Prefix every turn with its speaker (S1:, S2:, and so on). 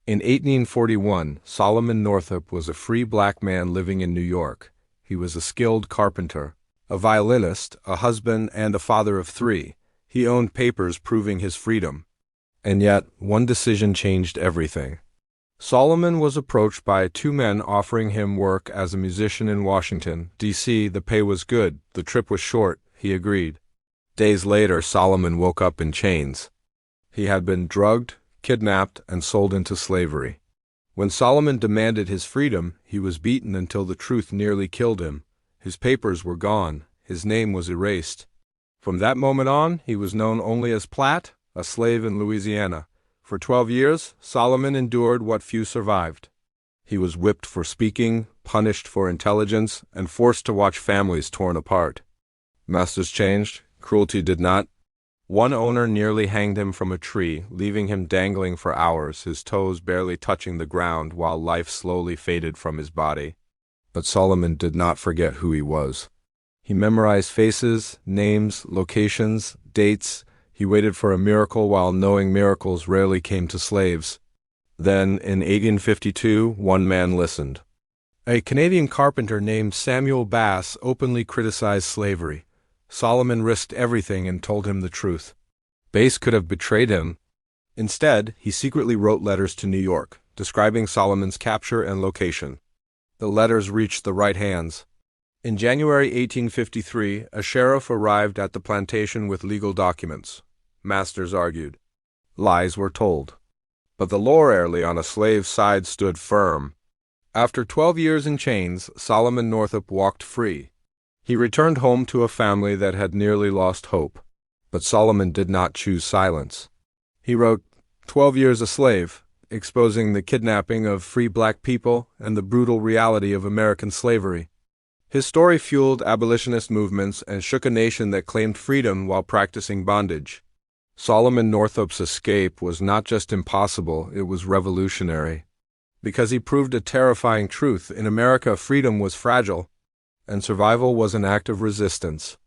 S1: In 1841, Solomon Northup was a free black man living in New York. He was a skilled carpenter, a violinist, a husband, and a father of three. He owned papers proving his freedom. And yet, one decision changed everything. Solomon was approached by two men offering him work as a musician in Washington, D.C. The pay was good, the trip was short. He agreed. Days later, Solomon woke up in chains. He had been drugged, kidnapped, and sold into slavery. When Solomon demanded his freedom, he was beaten until the truth nearly killed him. His papers were gone. His name was erased. From that moment on, he was known only as Platt, a slave in Louisiana. For 12 years, Solomon endured what few survived. He was whipped for speaking, punished for intelligence, and forced to watch families torn apart. Masters changed, cruelty did not. One owner nearly hanged him from a tree, leaving him dangling for hours, his toes barely touching the ground while life slowly faded from his body. But Solomon did not forget who he was. He memorized faces, names, locations, dates. He waited for a miracle while knowing miracles rarely came to slaves. Then, in 1852, one man listened. A Canadian carpenter named Samuel Bass openly criticized slavery. Solomon risked everything and told him the truth. Bass could have betrayed him. Instead, he secretly wrote letters to New York, describing Solomon's capture and location. The letters reached the right hands. In January 1853, a sheriff arrived at the plantation with legal documents. Masters argued. Lies were told. But the law rarely on a slave's side stood firm. After 12 years in chains, Solomon Northup walked free. He returned home to a family that had nearly lost hope. But Solomon did not choose silence. He wrote 12 Years a Slave, exposing the kidnapping of free black people and the brutal reality of American slavery. His story fueled abolitionist movements and shook a nation that claimed freedom while practicing bondage. Solomon Northup's escape was not just impossible, it was revolutionary. Because he proved a terrifying truth: in America, freedom was fragile, and survival was an act of resistance.